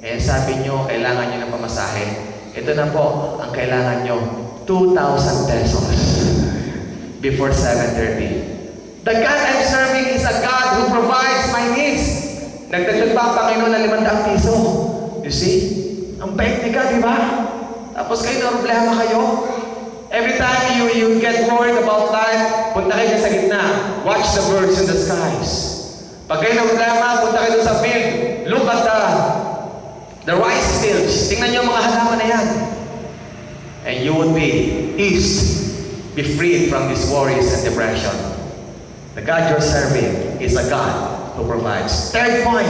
Eh, sabi nyo, kailangan nyo ng pamasahe. Ito na po, ang kailangan nyo, 2,000 pesos before 7:30. The God I'm serving is a God who provides my needs. Nagdagdag pa ang Panginoon ng 500 piso. You see? Ang bait ni God, di ba? Tapos kayo na problema kayo. Every time you get worried about life, punta kayo sa gitna. Watch the birds in the skies. Pag kayo na problema, punta kayo sa field. Look at the rice fields. Tingnan nyo ang mga halaman na yan. And you would be freed from these worries and depression. The God you're serving is a God who provides. Third point,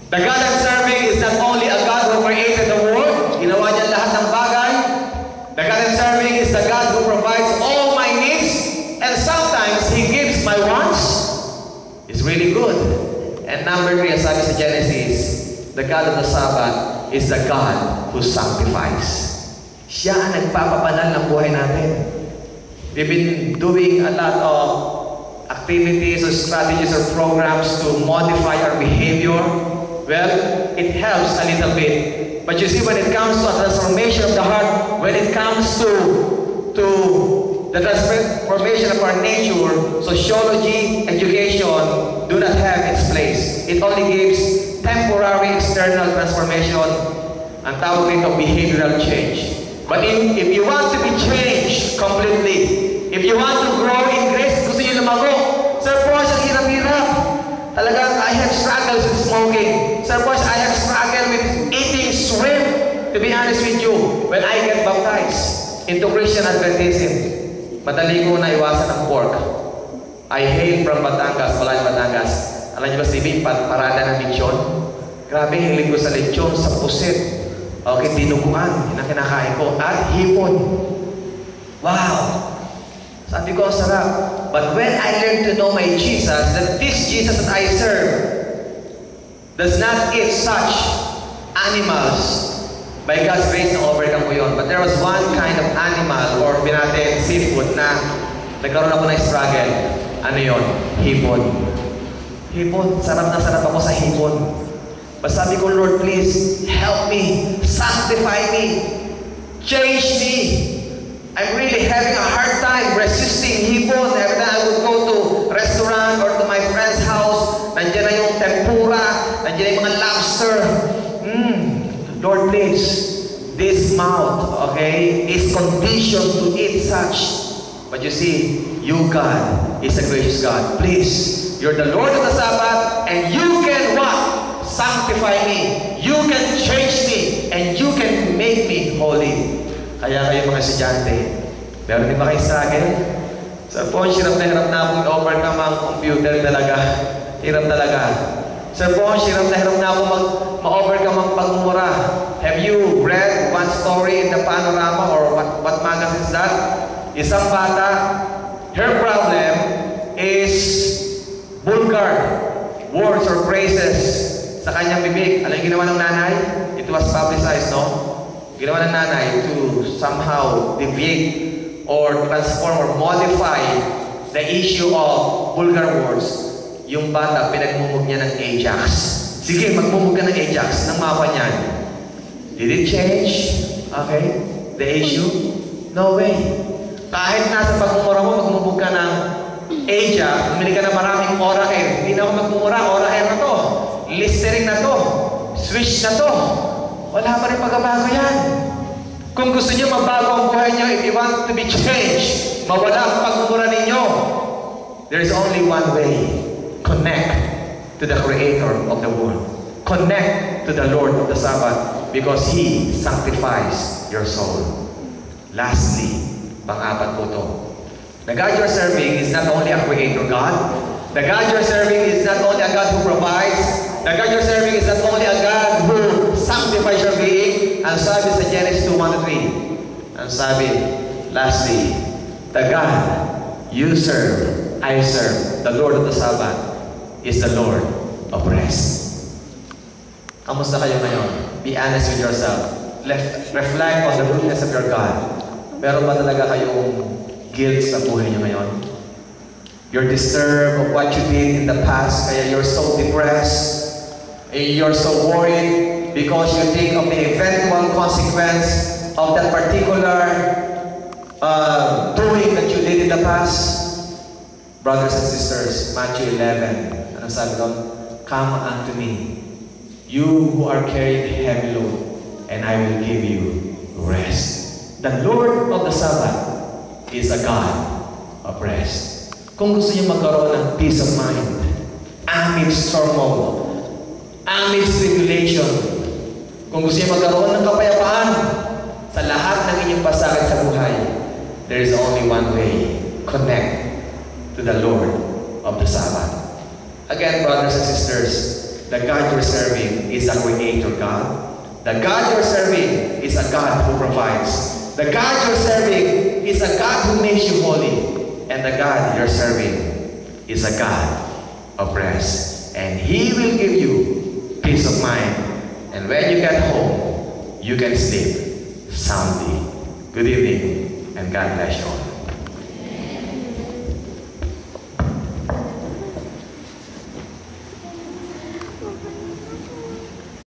the God I'm serving is not only a God who created the world, ginawa niya lahat ng bagay. The God I'm serving is the God who provides all my needs, and sometimes He gives my wants. It's really good. And number 3, as sabi sa Genesis, the God of the Sabbath is the God who sanctifies. Siya ang nagpapabanal ng buhay natin. We've been doing a lot of activities or strategies or programs to modify our behavior. Well, it helps a little bit. But you see, when it comes to a transformation of the heart, when it comes to the transformation of our nature, sociology, education do not have its place. It only gives temporary external transformation. Ang tawag nito, behavioral change. But if you want to be changed completely, if you want to grow in grace, gusto nyo lumago, Sir Boss, ang hirap-hirap. Talagang I have struggled with smoking. Sir Boss, I have struggled with eating shrimp. To be honest with you, when I get baptized into Christian Adventism, madali ko na iwasan ang pork. I hail from Batangas, Balan, Batangas. Alam niyo ba, Stevie, parada ng lechon? Grabe, hilig ko sa lechon, sa pusit. Okay, dinuguan, yun ang kinakain ko. At hipon. Wow! Sabi ko, sarap. But when I learned to know my Jesus, that this Jesus that I serve does not eat such animals, by God's grace, na-overcome ko yun. But there was one kind of animal or pinatid seafood na nagkaroon ako ng struggle. Ano yun? Hipon. Hipon. Sarap na sarap ako sa hipon. But sabi ko, Lord, please help me. Sanctify me. Change me. I'm really having a hard time resisting hipon. Every time I would go to restaurant or to my friend's house, nandiyan na yung tempura, nandiyan na yung mga lobster. Lord, please, this mouth, okay, is conditioned to eat such. But you see, you, God, is a gracious God. Please, you're the Lord of the Sabbath, and you can what? Sanctify me. You can change me, and you can make me holy. Kaya kayo mga estudyante, meron din ba kayo struggle? Sir Pons, hirap na akong i-overcome ang computer talaga. Hirap talaga. Sir Pons, hirap na ako ma-overcome ang pagmumura. Have you read one story in the Panorama or what magazine is that? Isang bata, her problem is vulgar words or phrases sa kanyang bibig. Alam yung ginawa ng nanay? It was publicized, no? Ginawa ng nanay to somehow deviate or transform or modify the issue of vulgar words. Yung bata, pinagmumug niya ng Ajax. Sige, magmumug ka ng Ajax, ng mapa niyan. Did it change? Okay? The issue? No way. Kahit nasa pagmumura mo, magmumug ka ng Ajax, bumili ka ng maraming Oracle. Hindi na ako magmumura, Oracle na to. Listerine na to. Switch na to. Wala pa rin pagbabago yan. Kung gusto niyo mabago ang buhay niyo, if you want to be changed, mawala ang pagmumura ninyo, there is only one way. Connect to the Creator of the world. Connect to the Lord of the Sabbath because He sanctifies your soul. Lastly, pang-apat po ito. The God you're serving is not only a Creator God. The God you're serving is not only a God who provides. The God you're serving is not only a God who sanctifies your being. Ang sabi sa Genesis 2:1-3. Ang sabi, lastly, the God you serve, I serve, the Lord of the Sabbath, is the Lord of rest. Kamusta kayo ngayon? Be honest with yourself. Reflect on the goodness of your God. Meron ba talaga kayong guilt sa buhay niyo ngayon? You're disturbed of what you did in the past, kaya you're so depressed. You're so worried because you think of the eventual consequence of that particular doing that you did in the past. Brothers and sisters, Matthew 11, ano sabi doon? Come unto me, you who are carried heavy load, and I will give you rest. The Lord of the Sabbath is a God of rest. Kung gusto niyo magkaroon ng peace of mind, amidst turmoil, amidst tribulation, kung gusto niyo magkaroon ng kapayapaan sa lahat ng inyong pasakit sa buhay, there is only one way. Connect to the Lord of the Sabbath. Again, brothers and sisters, the God you're serving is a creator God. The God you're serving is a God who provides. The God you're serving is a God who makes you holy. And the God you're serving is a God of rest. And He will give you peace of mind. And when you get home, you can sleep soundly. Good evening, and God bless you all.